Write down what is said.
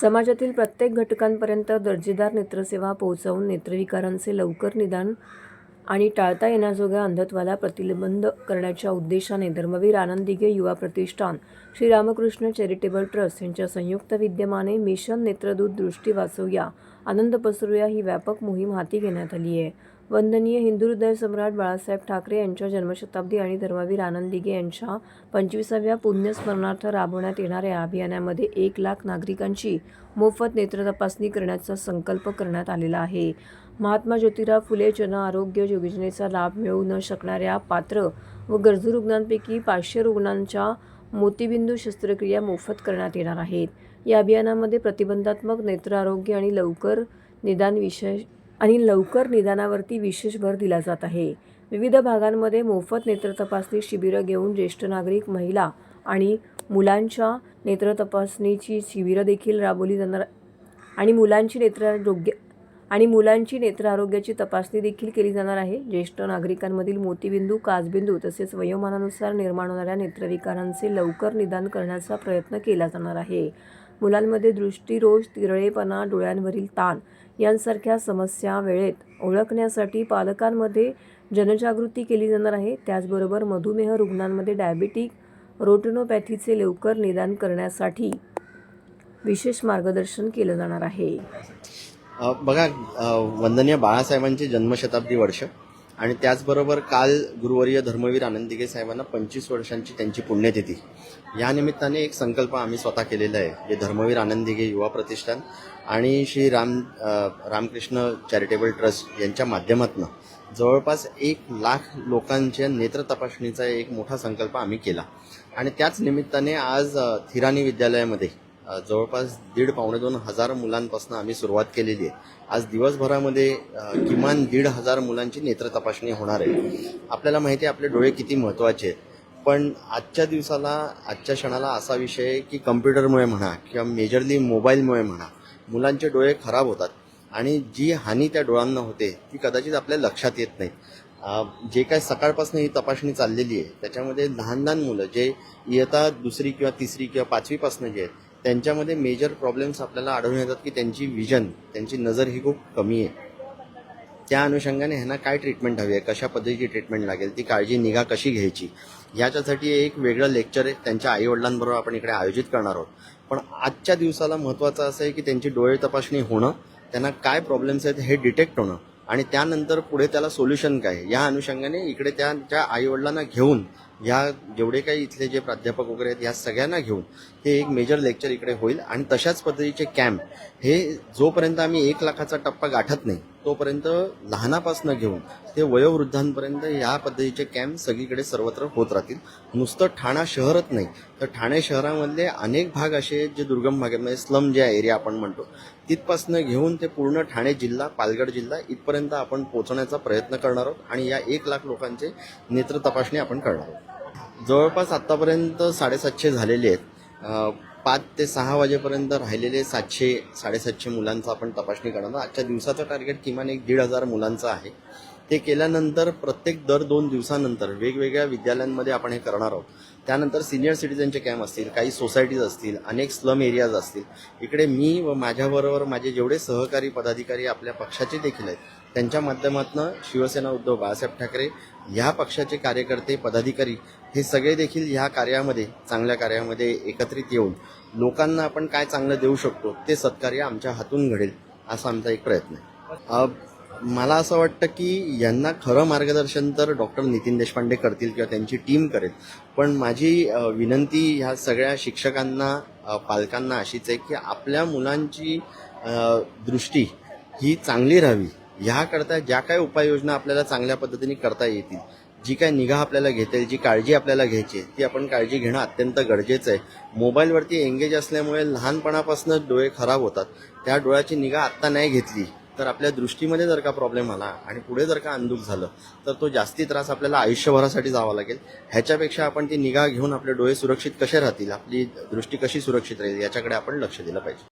समाजातील प्रत्येक घटकांपर्यंत दर्जेदार नेत्रसेवा पोहोचवून नेत्रविकारांचे लवकर निदान आणि टाळता येण्याजोग्या अंधत्वाला प्रतिबंध करण्याच्या उद्देशाने धर्मवीर आनंद दिघे युवा प्रतिष्ठान, श्री रामकृष्ण चॅरिटेबल ट्रस्ट यांच्या संयुक्त विद्यमाने मिशन नेत्रदूत दृष्टी वाचवूया, आनंद पसरूया ही व्यापक मोहीम हाती घेण्यात आली आहे. वंदनीय हिंदू हृदय सम्राट बाळासाहेब ठाकरे यांच्या जन्मशताब्दी आणि धर्मवीर आनंद दिघे यांच्या 25व्या पुण्यस्मरणार्थ राबवण्यात येणाऱ्या या अभियानामध्ये 1,00,000 नागरिकांची मोफत नेत्र तपासणी करण्याचा संकल्प करण्यात आलेला आहे. महात्मा ज्योतिराव फुले जन आरोग्य योजनेचा लाभ मिळवू न शकणाऱ्या पात्र व गरजू रुग्णांपैकी 500 रुग्णांच्या मोतीबिंदू शस्त्रक्रिया मोफत करण्यात येणार आहेत. या अभियानामध्ये प्रतिबंधात्मक नेत्र आरोग्य आणि लवकर निदानावरती विशेष भर दिला जात आहे. विविध भागांमध्ये मोफत नेत्र तपासणी शिबिरं घेऊन ज्येष्ठ नागरिक, महिला आणि मुलांच्या नेत्र तपासणीची शिबिरं देखील राबवली जाणार आणि मुलांची नेत्र आरोग्याची तपासणी देखील केली जाणार आहे. ज्येष्ठ नागरिकांमधील मोतीबिंदू, काचबिंदू तसेच वयोमानानुसार निर्माण होणाऱ्या नेत्रविकारांचे लवकर निदान करण्याचा प्रयत्न केला जाणार आहे. मुलांमध्ये दृष्टिरोष, तिरळेपणा, डोळ्यांवरील ताण यांसारख्या समस्या वेळेत ओळखण्यासाठी पालकांमध्ये जनजागृती केली जाणार आहे. त्याचबरोबर मधुमेह रुग्णांमध्ये डायबेटिक रेटिनोपॅथीचे लवकर निदान करण्यासाठी विशेष मार्गदर्शन केलं जाणार आहे. बघा, वंदनीय बाळासाहेबांची जन्मशताब्दी वर्ष आणि त्याचबरोबर काल गुरुवर्य धर्मवीर आनंद दिघे साहेबांना 25 वर्षांची त्यांची पुण्यतिथी. या निमित्ताने एक संकल्प आम्ही स्वतः केलेला आहे, जे धर्मवीर आनंद दिघे युवा प्रतिष्ठान आणि श्री रामकृष्ण चॅरिटेबल ट्रस्ट यांच्या माध्यमातून जवळपास 1,00,000 लोकांच्या नेत्र तपासणीचा एक मोठा संकल्प आम्ही केला. आणि त्याच निमित्ताने आज थिरानी विद्यालयामध्ये जवळपास 1,500-2 हजार मुलांपासून आम्ही सुरुवात केलेली आहे. आज दिवसभरामध्ये किमान 1,500 मुलांची नेत्र तपासणी होणार आहे. आपल्याला माहिती आहे आपले डोळे किती महत्त्वाचे आहेत, पण आजच्या क्षणाला असा विषय आहे की कम्प्युटरमुळे म्हणा किंवा मेजरली मोबाईलमुळे म्हणा मुलांचे डोळे खराब होतात आणि जी हानी त्या डोळ्यांना होते ती कदाचित आपल्या लक्षात येत नाही. जे काय सकाळपासून ही तपासणी चाललेली आहे त्याच्यामध्ये लहान लहान मुलं जे इयत्ता 2री किंवा 3री किंवा 5वीपासून जे आहेत त्यांच्यामध्ये मेजर प्रॉब्लेम्स आपल्याला आढळून येतात की त्यांची नजर ही खूप कमी आहे. त्या अनुषंगाने ह्यांना काय ट्रीटमेंट हवी आहे, कशा पद्धतीची ट्रीटमेंट लागेल, ती काळजी निगा कशी घ्यायची, याच्यासाठी एक वेगळं लेक्चर आहे त्यांच्या आईवडिलांबरोबर आपण इकडे आयोजित करणार आहोत. पण आजच्या दिवसाला महत्त्वाचं असं आहे की त्यांची डोळे तपासणी होणं, त्यांना काय प्रॉब्लेम्स आहेत हे डिटेक्ट होणं आणि त्यानंतर पुढे त्याला सोल्युशन काय, या अनुषंगाने इकडे त्यांच्या आईवडिलांना घेऊन ह्या जेवढे काही इथले जे प्राध्यापक वगैरे आहेत या सगळ्यांना घेऊन हे एक मेजर लेक्चर इकडे होईल. आणि तशाच पद्धतीचे कॅम्प हे जोपर्यंत आम्ही 1,00,000चा टप्पा गाठत नाही तोपर्यंत लहानापासून घेऊन ते वयोवृद्धांपर्यंत या पद्धतीचे कॅम्प सगळीकडे सर्वत्र होत राहतील. नुसतं ठाणा शहरच नाही तर ठाणे शहरामधले अनेक भाग असे आहेत जे दुर्गम भाग आहेत, म्हणजे स्लम जे एरिया आपण म्हणतो तिथपासून घेऊन ते पूर्ण ठाणे जिल्हा, पालघर जिल्हा इथपर्यंत आपण पोहोचवण्याचा प्रयत्न करणार आहोत आणि या 1,00,000 लोकांचे नेत्र तपासणी आपण करणार आहोत. जवळपास आत्तापर्यंत 750 झालेले आहेत. 5 ते 6 वाजेपर्यंत राहिलेले 700-750 मुलांचं आपण तपासणी करणार. आजच्या दिवसाचं टार्गेट किमान 1,500 मुलांचं आहे. ते केल्यानंतर प्रत्येक दर 2 दिवसानंतर वेगवेगळ्या विद्यालयांमध्ये आपण हे करणार आहोत. त्यानंतर सिनियर सिटीजनचे कॅम्प असतील, काही सोसायटीज असतील, अनेक स्लम एरियाज असतील. इकडे मी व माझ्याबरोबर माझे जेवढे सहकारी पदाधिकारी आपल्या पक्षाचे देखील आहेत त्यांच्या माध्यमातून शिवसेना उद्धव बाळासाहेब ठाकरे ह्या पक्षाचे कार्यकर्ते, पदाधिकारी हे सगळे देखील ह्या कार्यामध्ये, चांगल्या कार्यामध्ये एकत्रित येऊन लोकांना आपण काय चांगलं देऊ शकतो ते सत्कार्य आमच्या हातून घडेल असा आमचा एक प्रयत्न आहे. मला असं वाटतं की यांना खरं मार्गदर्शन तर डॉक्टर नितीन देशपांडे करतील किंवा त्यांची टीम करेल, पण माझी विनंती ह्या सगळ्या शिक्षकांना, पालकांना अशीच आहे की आपल्या मुलांची दृष्टी ही चांगली राहावी ह्याकरता ज्या काय उपाययोजना आपल्याला चांगल्या पद्धतीने करता येतील, जी काय निगा आपल्याला घेता येईल, जी काळजी आपल्याला घ्यायची आहे ती आपण काळजी घेणं अत्यंत गरजेचं आहे. मोबाईलवरती एंगेज असल्यामुळे लहानपणापासूनच डोळे खराब होतात. त्या डोळ्याची निगा आत्ता नाही घेतली तर आपल्या दृष्टीमध्ये जर का प्रॉब्लेम आला आणि पुढे जर का अंधुक झालं तर तो जास्ती त्रास आपल्याला आयुष्यभरासाठी जावा लागेल. ह्याच्यापेक्षा आपण ती निगा घेऊन आपले डोळे सुरक्षित कसे राहतील, आपली दृष्टी कशी सुरक्षित राहील याच्याकडे आपण लक्ष दिलं पाहिजे.